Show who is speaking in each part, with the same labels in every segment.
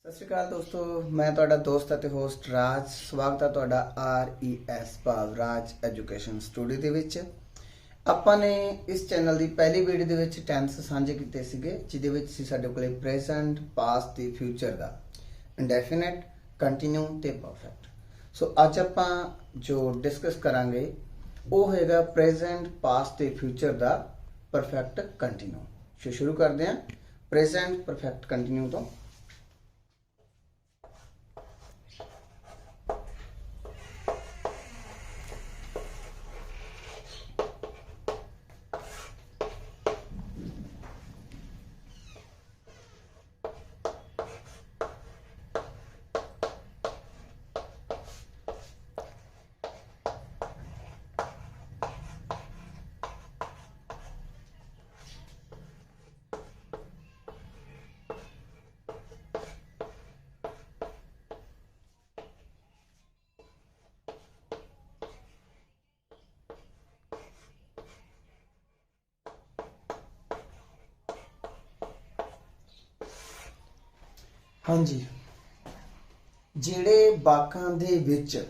Speaker 1: ਸਤਿ ਸ਼੍ਰੀ ਅਕਾਲ ਦੋਸਤੋ, ਮੈਂ ਤੁਹਾਡਾ ਦੋਸਤ ਅਤੇ ਹੋਸਟ ਰਾਜ। ਸਵਾਗਤ ਹੈ ਤੁਹਾਡਾ RES ਭਾਵ ਰਾਜ ਐਜੂਕੇਸ਼ਨ ਸਟੂਡੀਓ ਦੇ ਵਿੱਚ। ਆਪਾਂ ਨੇ ਇਸ ਚੈਨਲ ਦੀ ਪਹਿਲੀ ਵੀਡੀਓ ਦੇ ਵਿੱਚ ਟੈਂਸ ਸਾਂਝੇ ਕੀਤੇ ਸੀਗੇ, ਜਿਹਦੇ ਵਿੱਚ ਸੀ ਸਾਡੇ ਕੋਲੇ ਪ੍ਰੈਜ਼ੈਂਟ, ਪਾਸਟ ਤੇ ਫਿਊਚਰ ਦਾ ਇੰਡੈਫੀਨਿਟ, ਕੰਟੀਨਿਊ ਤੇ ਪਰਫੈਕਟ। ਸੋ ਅੱਜ ਆਪਾਂ ਜੋ ਡਿਸਕਸ ਕਰਾਂਗੇ ਉਹ ਹੋਏਗਾ ਪ੍ਰੈਜ਼ੈਂਟ, ਪਾਸਟ ਤੇ ਫਿਊਚਰ ਦਾ ਪਰਫੈਕਟ ਕੰਟੀਨਿਊ। ਸੋ ਸ਼ੁਰੂ ਕਰਦੇ ਹਾਂ ਪ੍ਰੈਜ਼ੈਂਟ ਪਰਫੈਕਟ ਕੰਟੀਨਿਊ ਤੋਂ। ਹਾਂਜੀ, ਜਿਹੜੇ ਵਾਕਾਂ ਦੇ ਵਿੱਚ,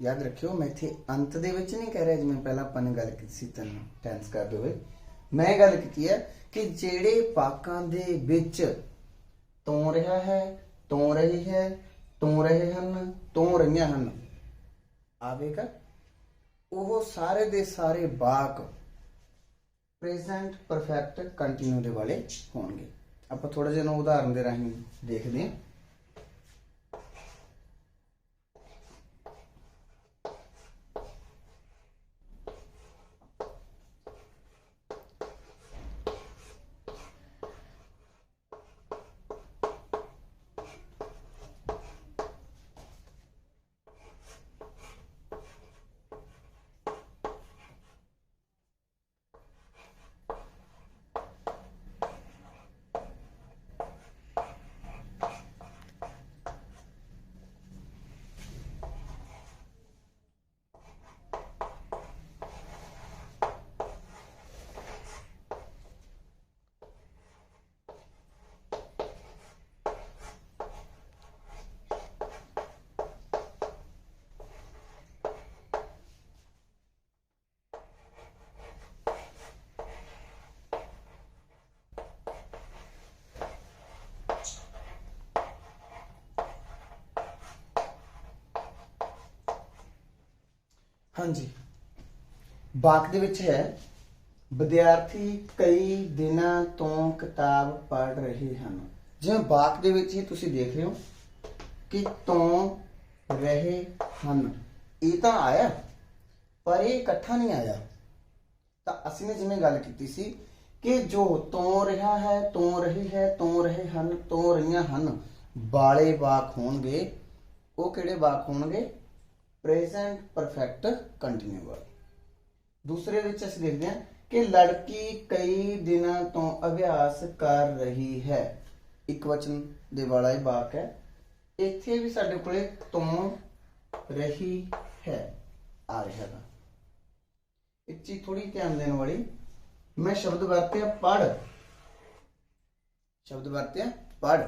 Speaker 1: ਯਾਦ ਰੱਖਿਓ ਮੈਂ ਇੱਥੇ ਅੰਤ ਦੇ ਵਿੱਚ ਨਹੀਂ ਕਹਿ ਰਿਹਾ, ਜਿਵੇਂ ਪਹਿਲਾਂ ਆਪਾਂ ਨੇ ਗੱਲ ਕੀਤੀ ਸੀ ਤੈਨੂੰ ਟੈਂਸ ਕਰਦੇ ਹੋਏ। ਮੈਂ ਗੱਲ ਕੀਤੀ ਹੈ ਕਿ ਜਿਹੜੇ ਵਾਕਾਂ ਦੇ ਵਿੱਚ ਤੋਂ ਰਿਹਾ ਹੈ, ਤੋਂ ਰਹੀ ਹੈ, ਤੋਂ ਰਹੇ ਹਨ, ਤੋਂ ਰਹੀਆਂ ਹਨ ਆਵੇਗਾ, ਉਹ ਸਾਰੇ ਦੇ ਸਾਰੇ ਵਾਕ ਪ੍ਰੈਜ਼ੈਂਟ ਪਰਫੈਕਟ ਕੰਟੀਨਿਊ ਦੇ ਵਾਲੇ ਹੋਣਗੇ। ਆਪਾਂ ਥੋੜਾ ਜਿਹਾ ਉਦਾਹਰਨ ਦੇ ਰਾਹੀਂ ਦੇਖਦੇ ਹਾਂ। ਹਾਂਜੀ, ਵਾਕ ਦੇ ਵਿੱਚ ਹੈ ਵਿਦਿਆਰਥੀ ਕਈ ਦਿਨਾਂ ਤੋਂ ਕਿਤਾਬ ਪੜ੍ਹ ਰਹੇ ਹਨ। ਜਿਵੇਂ ਵਾਕ ਦੇ ਵਿੱਚ ਹੀ ਤੁਸੀਂ ਦੇਖ ਰਹੇ ਹੋ ਕਿ ਤੋਂ ਰਹੇ ਹਨ, ਇਹ ਤਾਂ ਆਇਆ ਪਰ ਇਹ ਇਕੱਠਾ ਨਹੀਂ ਆਇਆ। ਤਾਂ ਅਸੀਂ ਨੇ ਜਿਵੇਂ ਗੱਲ ਕੀਤੀ ਸੀ ਕਿ ਜੋ ਤੋਂ ਰਿਹਾ ਹੈ, ਤੋਂ ਰਹੀ ਹੈ, ਤੋਂ ਰਹੇ ਹਨ, ਤੋਂ ਰਹੀਆਂ ਹਨ ਵਾਲੇ ਵਾਕ ਹੋਣਗੇ, ਉਹ ਕਿਹੜੇ ਵਾਕ ਹੋਣਗੇ? ਪ੍ਰੈਜ਼ੈਂਟ ਪਰਫੈਕਟ ਕੰਟੀਨਿਊ ਵਾਲੇ। ਦੂਸਰੇ ਵਿੱਚ ਅਸੀਂ ਦੇਖਦੇ ਹਾਂ ਕਿ ਲੜਕੀ ਕਈ ਦਿਨਾਂ ਤੋਂ ਅਭਿਆਸ ਕਰ ਰਹੀ ਹੈ, ਇੱਕ ਵਚਨ ਦੇ ਵਾਲਾ ਇਹ ਵਾਕ ਹੈ। ਇੱਥੇ ਵੀ ਸਾਡੇ ਕੋਲੇ ਤੋਂ ਰਹੀ ਹੈ ਆ ਰਿਹਾ ਹੈ। ਇੱਕ ਚੀਜ਼ ਥੋੜੀ ਧਿਆਨ ਦੇਣ ਵਾਲੀ, ਮੈਂ ਸ਼ਬਦ ਵਰਤਿਆ ਪੜ੍ਹ, ਸ਼ਬਦ ਵਰਤਿਆ ਪੜ੍ਹ।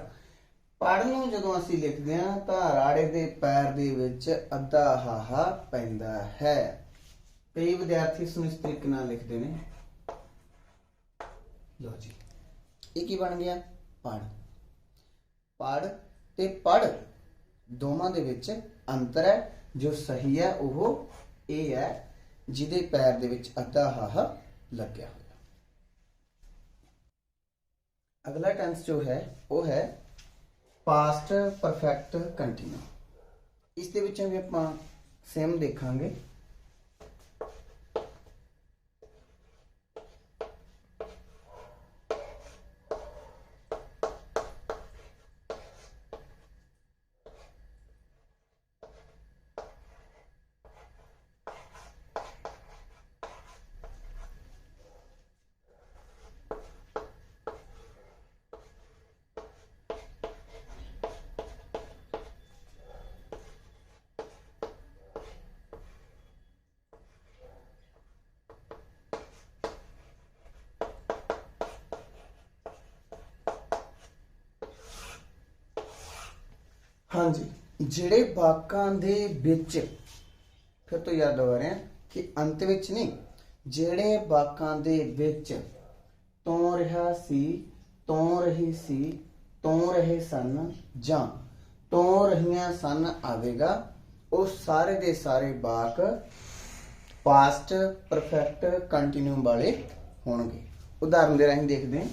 Speaker 1: ਪੜ੍ਹ ਨੂੰ ਜਦੋਂ ਅਸੀਂ ਲਿਖਦੇ ਹਾਂ ਤਾਂ ਰਾੜੇ ਦੇ ਪੈਰ ਦੇ ਵਿੱਚ ਅੱਧਾ ਹਾਹਾ ਪੈਂਦਾ ਹੈ। ਕਈ ਵਿਦਿਆਰਥੀ ਇਸ ਨੂੰ ਇਸ ਤਰੀਕੇ ਨਾਲ ਲਿਖਦੇ ਨੇ। ਲੋ ਜੀ, ਇਹ ਕੀ ਬਣ ਗਿਆ? ਪੜ੍ਹ। ਪੜ੍ਹ ਤੇ ਪੜ੍ਹ ਦੋਵਾਂ ਦੇ ਵਿੱਚ ਅੰਤਰ ਹੈ। ਜੋ ਸਹੀ ਹੈ ਉਹ ਇਹ ਹੈ ਜਿਹਦੇ ਪੈਰ ਦੇ ਵਿੱਚ ਅੱਧਾ ਹਾਹਾ ਲੱਗਿਆ ਹੋਇਆ। ਅਗਲਾ ਟੈਂਸ ਜੋ ਹੈ ਉਹ ਹੈ ਪਾਸਟ ਪਰਫੈਕਟ ਕੰਟੀਨਿਊ। ਇਸ ਦੇ ਵਿੱਚੋਂ ਵੀ ਆਪਾਂ ਸੇਮ ਦੇਖਾਂਗੇ। ਹਾਂਜੀ, ਜਿਹੜੇ ਵਾਕਾਂ ਦੇ ਵਿੱਚ, ਫਿਰ ਤੋਂ ਯਾਦ ਦਿਵਾ ਰਹੇ ਹਾਂ ਕਿ ਅੰਤ ਵਿੱਚ ਨਹੀਂ, ਜਿਹੜੇ ਵਾਕਾਂ ਦੇ ਵਿੱਚ ਤੋਂ ਰਿਹਾ ਸੀ, ਤੋਂ ਰਹੀ ਸੀ, ਤੋਂ ਰਹੇ ਸਨ ਜਾਂ ਤੋਂ ਰਹੀਆਂ ਸਨ ਆਵੇਗਾ, ਉਹ ਸਾਰੇ ਦੇ ਸਾਰੇ ਵਾਕ ਪਾਸਟ ਪਰਫੈਕਟ ਕੰਟੀਨਿਊਮ ਵਾਲੇ ਹੋਣਗੇ। ਉਦਾਹਰਨ ਦੇ ਰਾਹੀਂ ਦੇਖਦੇ ਹਾਂ।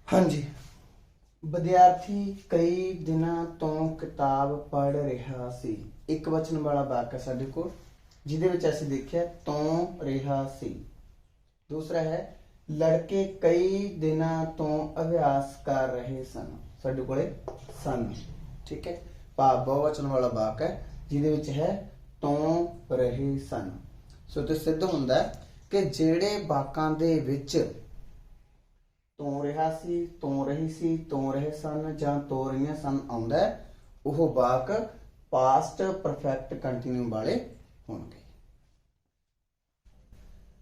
Speaker 1: ਹਾਂਜੀ, ਵਿਦਿਆਰਥੀ ਕਈ ਦਿਨਾਂ ਤੋਂ ਕਿਤਾਬ ਪੜ੍ਹ ਰਿਹਾ ਸੀ। ਇੱਕ ਵਚਨ ਵਾਲਾ ਵਾਕ ਹੈ ਸਾਡੇ ਕੋਲ, ਜਿਹਦੇ ਵਿੱਚ ਅਸੀਂ ਦੇਖਿਆ ਤੋਂ ਰਿਹਾ ਸੀ। ਦੂਸਰਾ ਹੈ ਲੜਕੇ ਕਈ ਦਿਨਾਂ ਤੋਂ ਅਭਿਆਸ ਕਰ ਰਹੇ ਸਨ। ਸਾਡੇ ਕੋਲੇ ਸਨ, ਠੀਕ ਹੈ। ਭਾਵ ਬਹੁਵਚਨ ਵਾਲਾ ਵਾਕ ਹੈ ਜਿਹਦੇ ਵਿੱਚ ਹੈ ਤੋਂ ਰਹੇ ਸਨ। ਸੋ ਤੇ ਸਿੱਧ ਹੁੰਦਾ ਕਿ ਜਿਹੜੇ ਵਾਕਾਂ ਦੇ ਵਿੱਚ ਤੋਂ ਰਿਹਾ ਸੀ, ਤੋਂ ਰਹੀ ਸੀ, ਤੋਂ ਰਹੇ ਸਨ ਜਾਂ ਤੋਂ ਰਹੀਆਂ ਸਨ ਆਉਂਦਾ, ਉਹ ਵਾਕ ਪਾਸਟ ਪਰਫੈਕਟ ਕੰਟੀਨਿਊ ਵਾਲੇ ਹੋਣਗੇ।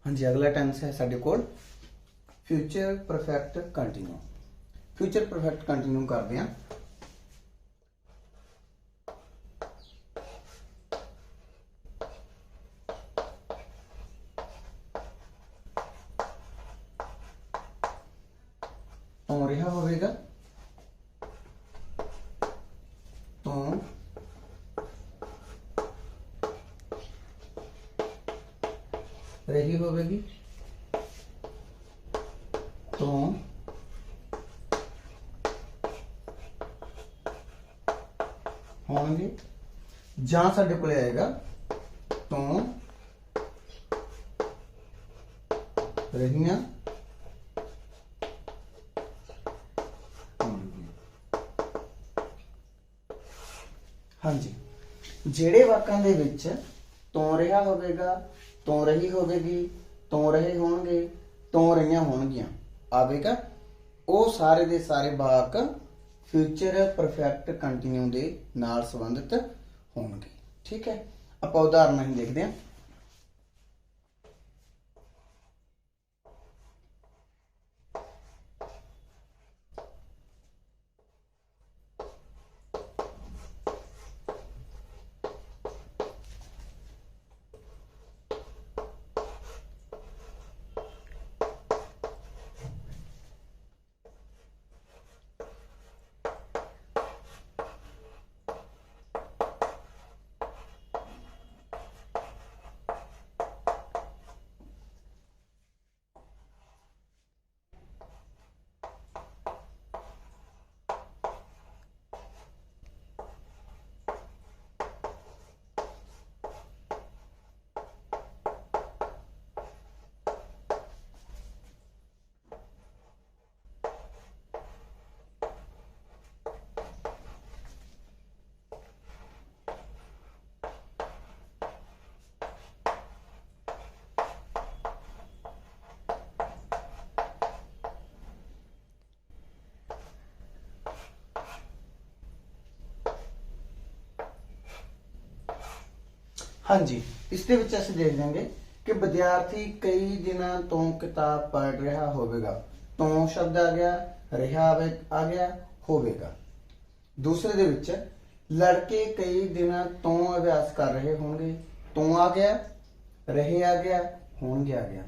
Speaker 1: ਹਾਂਜੀ, ਅਗਲਾ ਟੈਂਸ ਹੈ ਸਾਡੇ ਕੋਲ future perfect continue. Future perfect continue ਕਰਦੇ ਹਾਂ। ਤੋਂ ਰਿਹਾ ਹੋਵੇਗਾ, ਤੋਂ ਰਹੀ ਹੋਵੇਗੀ, ਤੋਂ ਹੋਣਗੇ, ਜਾਂ ਸਾਡੇ ਕੋਲ ਆਏਗਾ ਤੋਂ ਰਹੀਆਂ ਹਾਂਜੀ, ਜਿਹੜੇ ਵਾਕਾਂ ਦੇ ਵਿੱਚ ਤੋਂ ਰਿਹਾ ਹੋਵੇਗਾ, ਤੋਂ ਰਹੀ ਹੋਵੇਗੀ, ਤੋਂ ਰਹੇ ਹੋਣਗੇ, ਤੋਂ ਰਹੀਆਂ ਹੋਣਗੀਆਂ ਆਵੇਗਾ, ਉਹ ਸਾਰੇ ਦੇ ਸਾਰੇ ਵਾਕ ਫਿਊਚਰ ਪਰਫੈਕਟ ਕੰਟੀਨਿਊ ਦੇ ਨਾਲ ਸੰਬੰਧਿਤ ਹੋਣਗੇ। ਠੀਕ ਹੈ, ਆਪਾਂ ਉਦਾਹਰਨ ਹੀ ਦੇਖਦੇ ਹਾਂ। ਹਾਂਜੀ, ਇਸ ਦੇ ਵਿੱਚ ਅਸੀਂ ਦੇਖ ਲਾਂਗੇ ਕਿ ਵਿਦਿਆਰਥੀ ਕਈ ਦਿਨਾਂ ਤੋਂ ਕਿਤਾਬ ਪੜ੍ਹ ਰਿਹਾ ਹੋਵੇਗਾ। ਤੋਂ ਸ਼ਬਦ ਆ ਗਿਆ, ਰਿਹਾ ਆ ਗਿਆ, ਹੋਵੇਗਾ। ਦੂਸਰੇ ਦੇ ਵਿੱਚ ਲੜਕੇ ਕਈ ਦਿਨਾਂ ਤੋਂ ਅਭਿਆਸ ਕਰ ਰਹੇ ਹੋਣਗੇ, ਤੋਂ ਆ ਗਿਆ, ਰਹੇ ਆ ਗਿਆ, ਹੋਣਗੇ ਆ ਗਿਆ।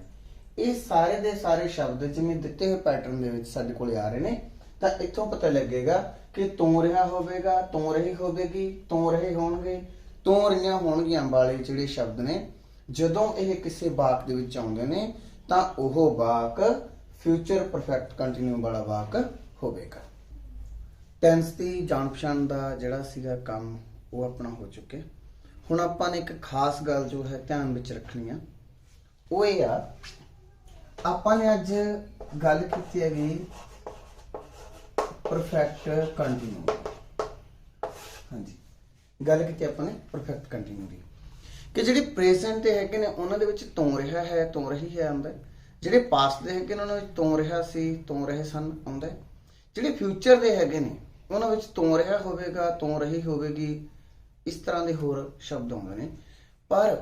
Speaker 1: ਇਹ ਸਾਰੇ ਦੇ ਸਾਰੇ ਸ਼ਬਦ ਜਿਵੇਂ ਦਿੱਤੇ ਹੋਏ ਪੈਟਰਨ ਦੇ ਵਿੱਚ ਸਾਡੇ ਕੋਲ ਆ ਰਹੇ ਨੇ, ਤਾਂ ਇੱਥੋਂ ਪਤਾ ਲੱਗੇਗਾ ਕਿ ਤੂੰ ਰਿਹਾ ਹੋਵੇਗਾ, ਤੂੰ ਰਹੀ ਹੋਵੇਗੀ, ਤੂੰ ਰਹੇ ਹੋਣਗੇ, ਤੂੰ ਰਹੀਆਂ ਹੋਣਗੀਆਂ ਵਾਲੇ ਜਿਹੜੇ ਸ਼ਬਦ ਨੇ, ਜਦੋਂ ਇਹ ਕਿਸੇ ਵਾਕ ਦੇ ਵਿੱਚ ਆਉਂਦੇ ਨੇ ਤਾਂ ਉਹ ਵਾਕ ਫਿਊਚਰ ਪਰਫੈਕਟ ਕੰਟੀਨਿਊ ਵਾਲਾ ਵਾਕ ਹੋਵੇਗਾ। ਟੈਂਸ ਦੀ ਜਾਣ ਪਛਾਣ ਦਾ ਜਿਹੜਾ ਸੀਗਾ ਕੰਮ ਉਹ ਆਪਣਾ ਹੋ ਚੁੱਕਿਆ। ਹੁਣ ਆਪਾਂ ਨੇ ਇੱਕ ਖਾਸ ਗੱਲ ਜੋ ਹੈ ਧਿਆਨ ਵਿੱਚ ਰੱਖਣੀ ਆ, ਉਹ ਇਹ ਆ, ਆਪਾਂ ਨੇ ਅੱਜ ਗੱਲ ਕੀਤੀ ਹੈਗੀ ਪਰਫੈਕਟ ਕੰਟੀਨਿਊ। ਹਾਂਜੀ, ਗੱਲ ਕੀਤੀ ਆਪਾਂ ਨੇ ਪਰਫੈਕਟ ਕੰਟੀਨਿਊ ਦੀ, ਕਿ ਜਿਹੜੇ ਪ੍ਰੈਜ਼ੈਂਟ ਦੇ ਹੈਗੇ ਨੇ ਉਹਨਾਂ ਦੇ ਵਿੱਚ ਤੂੰ ਰਿਹਾ ਹੈ, ਤੂੰ ਰਹੀ ਹੈ ਆਉਂਦਾ। ਜਿਹੜੇ ਪਾਸਟ ਦੇ ਹੈਗੇ ਨੇ ਉਹਨਾਂ ਵਿੱਚ ਤੂੰ ਰਿਹਾ ਸੀ, ਤੂੰ ਰਹੇ ਸਨ ਆਉਂਦਾ। ਜਿਹੜੇ ਫਿਊਚਰ ਦੇ ਹੈਗੇ ਨੇ ਉਹਨਾਂ ਵਿੱਚ ਤੂੰ ਰਿਹਾ ਹੋਵੇਗਾ, ਤੂੰ ਰਹੀ ਹੋਵੇਗੀ, ਇਸ ਤਰ੍ਹਾਂ ਦੇ ਹੋਰ ਸ਼ਬਦ ਆਉਂਦੇ ਨੇ। ਪਰ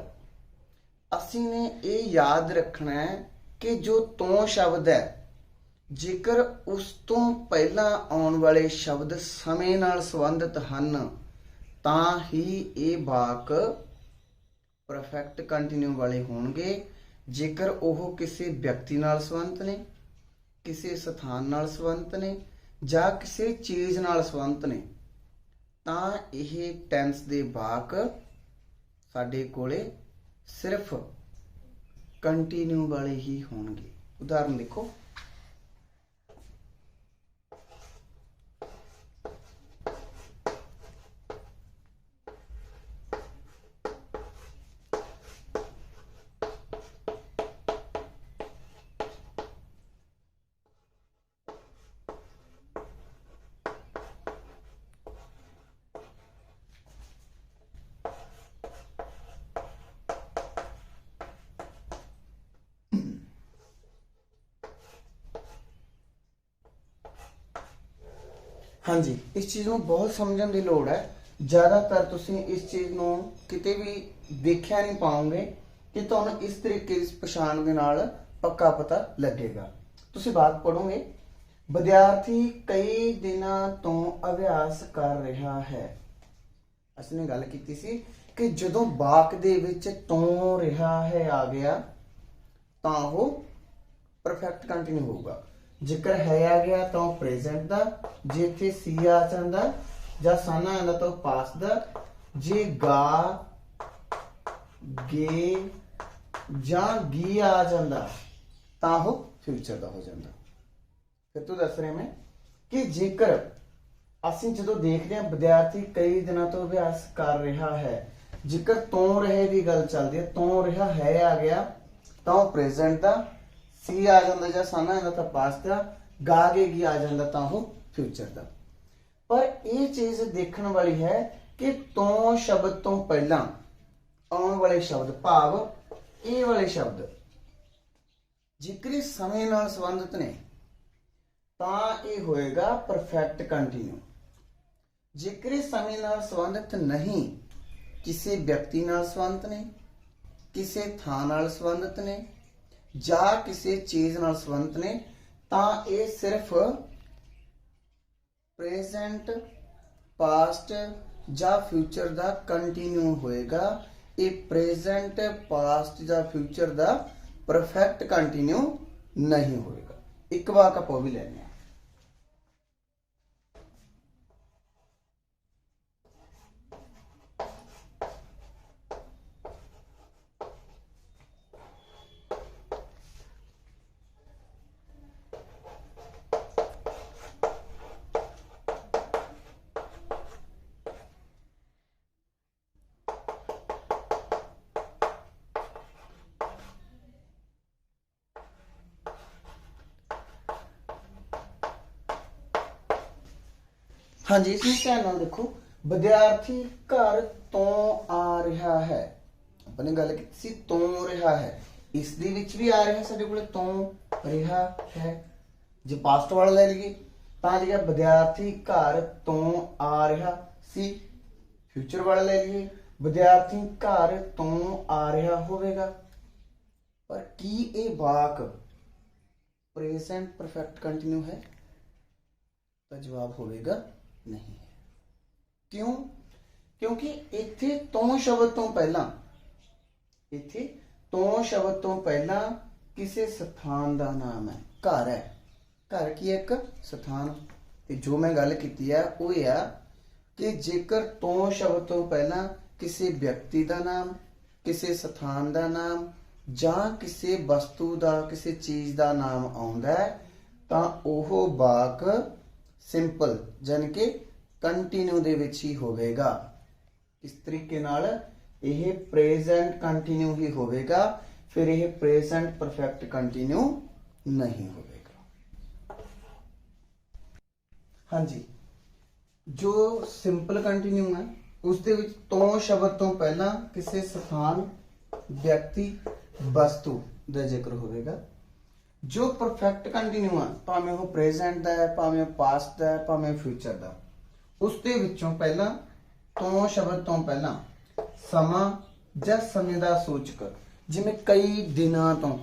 Speaker 1: ਅਸੀਂ ਨੇ ਇਹ ਯਾਦ ਰੱਖਣਾ ਹੈ ਕਿ ਜੋ ਤੂੰ ਸ਼ਬਦ ਹੈ, ਜੇਕਰ ਉਸ ਤੋਂ ਪਹਿਲਾਂ ਆਉਣ ਵਾਲੇ ਸ਼ਬਦ ਸਮੇਂ ਨਾਲ ਸੰਬੰਧਿਤ ਹਨ ਤਾਂ ਹੀ ਇਹ ਵਾਕ ਪਰਫੈਕਟ ਕੰਟੀਨਿਊ ਵਾਲੇ ਹੋਣਗੇ। ਜੇਕਰ ਉਹ ਕਿਸੇ ਵਿਅਕਤੀ ਨਾਲ ਸੰਬੰਧਿਤ ਨੇ, ਕਿਸੇ ਸਥਾਨ ਨਾਲ ਸੰਬੰਧਿਤ ਨੇ ਜਾਂ ਕਿਸੇ ਚੀਜ਼ ਨਾਲ ਸੰਬੰਧਿਤ ਨੇ, ਤਾਂ ਇਹ ਟੈਂਸ ਦੇ ਵਾਕ ਸਾਡੇ ਕੋਲੇ ਸਿਰਫ ਕੰਟੀਨਿਊ ਵਾਲੇ ਹੀ ਹੋਣਗੇ। ਉਦਾਹਰਨ ਦੇਖੋ, ਹਾਂਜੀ, ਇਸ ਚੀਜ਼ ਨੂੰ ਬਹੁਤ ਸਮਝਣ ਦੀ ਲੋੜ ਹੈ। ਜ਼ਿਆਦਾਤਰ ਤੁਸੀਂ ਇਸ ਚੀਜ਼ ਨੂੰ ਕਿਤੇ ਵੀ ਦੇਖਿਆ ਨਹੀਂ ਪਾਓਗੇ ਕਿ ਤੁਹਾਨੂੰ ਇਸ ਤਰੀਕੇ ਦੀ ਪਛਾਣ ਦੇ ਨਾਲ ਪੱਕਾ ਪਤਾ ਲੱਗੇਗਾ। ਤੁਸੀਂ ਬਾਤ ਪੜੋਗੇ, ਵਿਦਿਆਰਥੀ ਕਈ ਦਿਨਾਂ ਤੋਂ ਅਭਿਆਸ ਕਰ ਰਿਹਾ ਹੈ। ਅਸੀਂ ਨੇ ਗੱਲ ਕੀਤੀ ਸੀ ਕਿ ਜਦੋਂ ਵਾਕ ਦੇ ਵਿੱਚ ਤੂੰ ਰਿਹਾ ਹੈ ਆ ਗਿਆ ਤਾਂ ਉਹ ਪਰਫੈਕਟ ਕੰਟੀਨਿਊ ਹੋਊਗਾ। ਜੇਕਰ ਹੈ ਆ ਗਿਆ ਤਾਂ ਪ੍ਰੈਜ਼ੈਂਟ ਦਾ, ਜੇ ਇੱਥੇ ਸੀ ਆ ਜਾਂਦਾ ਜਾਂ ਸਨ ਆ ਜਾਂਦਾ ਤਾਂ ਪਾਸਟ ਦਾ, ਜੇ ਗਾ, ਗੇ ਜਾਂ ਗੀ ਆ ਜਾਂਦਾ ਤਾਂ ਉਹ ਫਿਊਚਰ ਦਾ ਹੋ ਜਾਂਦਾ। ਫਿਰ ਤੋਂ ਦੱਸ ਰਿਹਾ ਮੈਂ ਕਿ ਜੇਕਰ ਅਸੀਂ ਜਦੋਂ ਦੇਖਦੇ ਹਾਂ ਵਿਦਿਆਰਥੀ ਕਈ ਦਿਨਾਂ ਤੋਂ ਅਭਿਆਸ ਕਰ ਰਿਹਾ ਹੈ, ਜੇਕਰ ਤੂੰ ਰਹੇ ਦੀ ਗੱਲ ਚੱਲਦੀ ਹੈ, ਤੂੰ ਰਿਹਾ ਹੈ ਆ ਗਿਆ ਤਾਂ ਉਹ ਪ੍ਰੈਜ਼ੈਂਟ ਦਾ, ਸੀ ਆ ਜਾਂਦਾ ਜਾਂ ਸਨ ਆ ਜਾਂਦਾ ਤਾਂ ਪਾਸਟ ਦਾ, ਗਾ ਗੇ ਗੀ ਆ ਜਾਂਦਾ ਤਾਂ ਉਹ ਫਿਊਚਰ ਦਾ। ਪਰ ਇਹ ਚੀਜ਼ ਦੇਖਣ ਵਾਲੀ ਹੈ ਕਿ ਤੂੰ ਸ਼ਬਦ ਤੋਂ ਪਹਿਲਾਂ ਆਉਣ ਵਾਲੇ ਸ਼ਬਦ, ਭਾਵ ਇਹ ਵਾਲੇ ਸ਼ਬਦ ਜੇਕਰ ਸਮੇਂ ਨਾਲ ਸੰਬੰਧਿਤ ਨੇ ਤਾਂ ਇਹ ਹੋਏਗਾ ਪਰਫੈਕਟ ਕੰਟੀਨਿਊ। ਜੇਕਰ ਸਮੇਂ ਨਾਲ ਸੰਬੰਧਿਤ ਨਹੀਂ, ਕਿਸੇ ਵਿਅਕਤੀ ਨਾਲ ਸੰਬੰਧਿਤ ਨੇ, ਕਿਸੇ ਥਾਂ ਨਾਲ ਸੰਬੰਧਿਤ ਨੇ ਜਾਂ ਕਿਸੇ ਚੀਜ਼ ਨਾਲ ਸੰਬੰਧਿਤ ਨੇ, ਤਾਂ ਇਹ ਸਿਰਫ ਪ੍ਰੈਜ਼ੈਂਟ, ਪਾਸਟ ਜਾਂ ਫਿਊਚਰ ਦਾ ਕੰਟੀਨਿਊ ਹੋਏਗਾ। ਇਹ ਪ੍ਰੈਜ਼ੈਂਟ, ਪਾਸਟ ਜਾਂ ਫਿਊਚਰ ਦਾ ਪਰਫੈਕਟ ਕੰਟੀਨਿਊ ਨਹੀਂ ਹੋਏਗਾ। ਇੱਕ ਵਾਕ ਆਪਾਂ ਵੀ ਲੈਣੇ ਆ, ਹਾਂਜੀ, ਇਸ ਨੂੰ ਧਿਆਨ ਨਾਲ ਦੇਖੋ। ਵਿਦਿਆਰਥੀ ਘਰ ਤੋਂ ਆ ਰਿਹਾ ਹੈ, ਆਪਾਂ ਨੇ ਗੱਲ ਕੀਤੀ ਸੀ ਤੂੰ ਰਿਹਾ ਹੈ, ਇਸ ਦੇ ਵਿੱਚ ਵੀ ਆ ਰਿਹਾ ਸਾਡੇ ਕੋਲੇ ਤੂੰ ਰਿਹਾ ਹੈ। ਜੇ ਪਾਸਟ ਵਾਲਾ ਲੈ ਲਈਏ ਤਾਂ ਜਿਹੜਾ ਵਿਦਿਆਰਥੀ ਘਰ ਤੋਂ ਆ ਰਿਹਾ ਸੀ, ਫਿਊਚਰ ਵਾਲਾ ਲੈ ਲਈਏ ਵਿਦਿਆਰਥੀ ਘਰ ਤੋਂ ਆ ਰਿਹਾ ਹੋਵੇਗਾ। ਪਰ ਕੀ ਇਹ ਵਾਕ ਪ੍ਰੈਜ਼ੈਂਟ ਪਰਫੈਕਟ ਕੰਟੀਨਿਊ ਹੈ? ਤਾਂ ਜਵਾਬ ਹੋਵੇਗਾ ਨਹੀਂ ਹੈ। ਕਿਉਂ? ਕਿਉਂਕਿ ਇੱਥੇ ਤੋਂ ਸ਼ਬਦ ਤੋਂ ਪਹਿਲਾਂ ਕਿਸੇ ਸਥਾਨ ਦਾ ਨਾਮ ਹੈ। ਘਰ ਹੈ, ਘਰ ਕੀ ਹੈ? ਇੱਕ ਸਥਾਨ। ਤੇ ਜੋ ਮੈਂ ਗੱਲ ਕੀਤੀ ਹੈ ਉਹ ਇਹ ਆ ਕਿ ਜੇਕਰ ਤੋਂ ਸ਼ਬਦ ਤੋਂ ਪਹਿਲਾਂ ਕਿਸੇ ਵਿਅਕਤੀ ਦਾ ਨਾਮ, ਕਿਸੇ ਸਥਾਨ ਦਾ ਨਾਮ ਜਾਂ ਕਿਸੇ ਵਸਤੂ ਦਾ, ਕਿਸੇ ਚੀਜ਼ ਦਾ ਨਾਮ ਆਉਂਦਾ ਹੈ ਤਾਂ ਉਹ ਵਾਕ ਸਿੰਪਲ ਜਾਣੀ ਕਿ ਕੰਟੀਨਿਊ ਦੇ ਵਿੱਚ ਹੀ ਹੋਵੇਗਾ। ਇਸ ਤਰੀਕੇ ਨਾਲ ਇਹ ਪ੍ਰੈਜ਼ੈਂਟ ਕੰਟੀਨਿਊ ਹੀ ਹੋਵੇਗਾ, ਫਿਰ ਇਹ ਪ੍ਰੈਜ਼ੈਂਟ ਪਰਫੈਕਟ ਕੰਟੀਨਿਊ ਨਹੀਂ ਹੋਵੇਗਾ। ਹਾਂਜੀ, ਜੋ ਸਿੰਪਲ ਕੰਟੀਨਿਊ ਹੈ ਉਸ ਦੇ ਵਿੱਚ ਤੋਂ ਸ਼ਬਦ ਤੋਂ ਪਹਿਲਾਂ ਕਿਸੇ ਸਥਾਨ, ਵਿਅਕਤੀ, ਵਸਤੂ ਦਾ ਜ਼ਿਕਰ ਹੋਵੇਗਾ। ਜੋ ਪਰਫੈਕਟ ਕੰਟੀਨਿਊ ਹੈ, ਭਾਵੇਂ ਉਹ ਪ੍ਰੈਜ਼ੈਂਟ ਦਾ ਹੈ, ਭਾਵੇਂ ਉਹ ਪਾਸਟ ਦਾ ਹੈ, ਭਾਵੇਂ ਫਿਊਚਰ ਦਾ, ਉਸ ਦੇ ਵਿੱਚੋਂ ਪਹਿਲਾਂ ਤੋਂ ਸ਼ਬਦ ਤੋਂ ਪਹਿਲਾਂ ਸਮਾਂ ਜਾਂ ਸਮੇਂ ਦਾ ਸੂਚਕ, ਜਿਵੇਂ ਕਈ ਦਿਨਾਂ ਤੋਂ,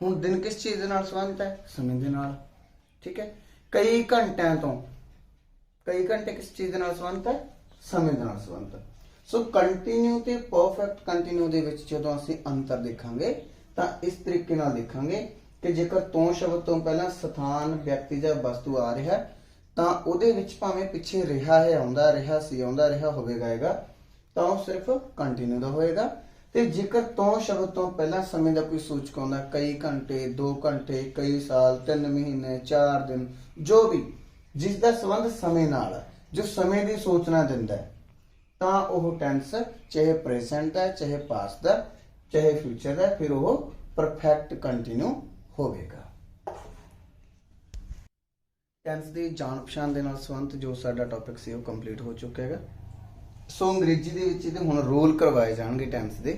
Speaker 1: ਹੁਣ ਦਿਨ ਕਿਸ ਚੀਜ਼ ਦੇ ਨਾਲ ਸੰਬੰਧਿਤ ਹੈ? ਸਮੇਂ ਦੇ ਨਾਲ। ਠੀਕ ਹੈ। ਕਈ ਘੰਟਿਆਂ ਤੋਂ, ਕਈ ਘੰਟੇ ਕਿਸ ਚੀਜ਼ ਦੇ ਨਾਲ ਸੰਬੰਧਿਤ ਹੈ? ਸਮੇਂ ਦੇ ਨਾਲ ਸੰਬੰਧਿਤ ਹੈ। ਸੋ ਕੰਟੀਨਿਊ ਤੇ ਪਰਫੈਕਟ ਕੰਟੀਨਿਊ ਦੇ ਵਿੱਚ ਜਦੋਂ ਅਸੀਂ ਅੰਤਰ ਦੇਖਾਂਗੇ ਤਾਂ ਇਸ ਤਰੀਕੇ ਨਾਲ ਦੇਖਾਂਗੇ ਕਿ ਜੇਕਰ ਤੋਂ ਸ਼ਬਦ ਤੋਂ ਪਹਿਲਾਂ ਸਥਾਨ, ਵਿਅਕਤੀ ਜਾਂ ਵਸਤੂ ਆ ਰਿਹਾ ਤਾਂ ਉਹਦੇ ਵਿੱਚ ਭਾਵੇਂ ਪਿੱਛੇ ਰਿਹਾ ਹੈ, ਆਉਂਦਾ ਰਿਹਾ ਸੀ, ਆਉਂਦਾ ਰਿਹਾ ਹੋਵੇਗਾ ਤਾਂ ਉਹ ਸਿਰਫ ਕੰਟੀਨਿਊ ਦਾ ਹੋਏਗਾ। ਤੇ ਜੇਕਰ ਤੋਂ ਸ਼ਬਦ ਤੋਂ ਪਹਿਲਾਂ ਸਮੇਂ ਦਾ ਕੋਈ ਸੂਚਕ ਆਉਂਦਾ, ਕਈ ਘੰਟੇ, 2 ਘੰਟੇ, ਕਈ ਸਾਲ, 3 ਮਹੀਨੇ, 4 ਦਿਨ, ਜੋ ਵੀ ਜਿਸ ਦਾ ਸੰਬੰਧ ਸਮੇਂ ਨਾਲ ਹੈ, ਜੋ ਸਮੇਂ ਦੀ ਸੂਚਨਾ ਦਿੰਦਾ ਹੈ, ਤਾਂ ਉਹ ਟੈਂਸ ਚਾਹੇ ਪ੍ਰੈਜ਼ੈਂਟ ਦਾ, ਚਾਹੇ ਪਾਸਟ ਦਾ, ਚਾਹੇ ਫਿਊਚਰ ਦਾ, ਫਿਰ ਉਹ ਪਰਫੈਕਟ ਕੰਟੀਨਿਊ ਹੋਵੇਗਾ। ਟੈਂਸ ਦੀ ਜਾਣ ਪਛਾਣ ਦੇ ਨਾਲ ਸੰਬੰਧਿਤ ਜੋ ਸਾਡਾ ਟੌਪਿਕ ਸੀ ਉਹ ਕੰਪਲੀਟ ਹੋ ਚੁੱਕਾ ਹੈਗਾ। ਸੋ ਅੰਗਰੇਜ਼ੀ ਦੇ ਵਿੱਚ ਇਹਦੇ ਹੁਣ ਰੂਲ ਕਰਵਾਏ ਜਾਣਗੇ ਟੈਂਸ ਦੇ,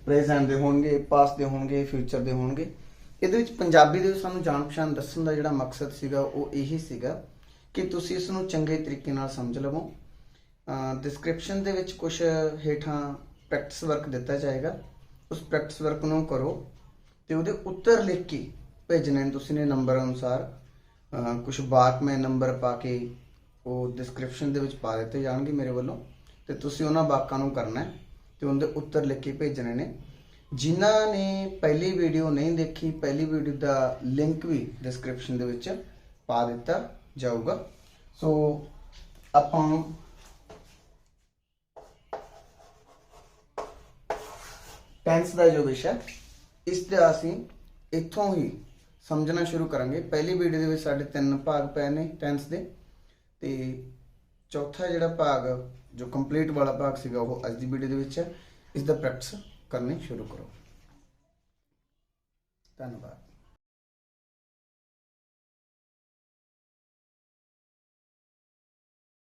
Speaker 1: ਪ੍ਰੈਜ਼ੈਂਟ ਦੇ ਹੋਣਗੇ, ਪਾਸਟ ਦੇ ਹੋਣਗੇ, ਫਿਊਚਰ ਦੇ ਹੋਣਗੇ। ਇਹਦੇ ਵਿੱਚ ਪੰਜਾਬੀ ਦੇ ਵਿੱਚ ਸਾਨੂੰ ਜਾਣ ਪਛਾਣ ਦੱਸਣ ਦਾ ਜਿਹੜਾ ਮਕਸਦ ਸੀਗਾ ਉਹ ਇਹੀ ਸੀਗਾ ਕਿ ਤੁਸੀਂ ਇਸ ਨੂੰ ਚੰਗੇ ਤਰੀਕੇ ਨਾਲ ਸਮਝ ਲਵੋ। ਡਿਸਕ੍ਰਿਪਸ਼ਨ ਦੇ ਵਿੱਚ ਕੁਝ ਹੇਠਾਂ ਪ੍ਰੈਕਟਿਸ ਵਰਕ ਦਿੱਤਾ ਜਾਏਗਾ, ਉਸ ਪ੍ਰੈਕਟਿਸ ਵਰਕ ਨੂੰ ਕਰੋ ਤੇ ਉਹਦੇ ਉੱਤਰ ਲਿਖ ਕੇ ਭੇਜਣੇ ਨੇ ਤੁਸੀਂ ਨੇ ਨੰਬਰ ਅਨੁਸਾਰ। ਕੁਝ ਵਾਕ ਮੈਂ ਨੰਬਰ ਪਾ ਕੇ ਉਹ ਡਿਸਕ੍ਰਿਪਸ਼ਨ ਦੇ ਵਿੱਚ ਪਾ ਦਿੱਤੇ ਜਾਣਗੇ ਮੇਰੇ ਵੱਲੋਂ, ਤੇ ਤੁਸੀਂ ਉਹਨਾਂ ਵਾਕਾਂ ਨੂੰ ਕਰਨਾ ਹੈ ਤੇ ਉਹਦੇ ਉੱਤਰ ਲਿਖ ਕੇ ਭੇਜਣੇ ਨੇ। ਜਿਨ੍ਹਾਂ ਨੇ ਪਹਿਲੀ ਵੀਡੀਓ ਨਹੀਂ ਦੇਖੀ, ਪਹਿਲੀ ਵੀਡੀਓ ਦਾ ਲਿੰਕ ਵੀ ਡਿਸਕ੍ਰਿਪਸ਼ਨ ਦੇ ਵਿੱਚ ਪਾ ਦਿੱਤਾ ਜਾਊਗਾ। ਸੋ ਆਪਾਂ ਟੈਂਸ ਦਾ ਜੋ ਵਿਸ਼ਾ ਇਸ ਦਾ ਅਸੀਂ ਇੱਥੋਂ ਹੀ ਸਮਝਣਾ ਸ਼ੁਰੂ ਕਰਾਂਗੇ। ਪਹਿਲੀ ਵੀਡੀਓ ਦੇ ਵਿੱਚ ਸਾਡੇ 3 ਭਾਗ ਪਏ ਨੇ ਟੈਂਸ ਦੇ, ਤੇ ਚੌਥਾ ਜਿਹੜਾ ਭਾਗ ਜੋ ਕੰਪਲੀਟ ਵਾਲਾ ਭਾਗ ਸੀਗਾ ਉਹ ਅੱਜ ਦੀ ਵੀਡੀਓ ਦੇ ਵਿੱਚ ਹੈ। ਇਸ ਦਾ ਪ੍ਰੈਕਟਿਸ ਕਰਨੀ ਸ਼ੁਰੂ ਕਰੋ। ਧੰਨਵਾਦ।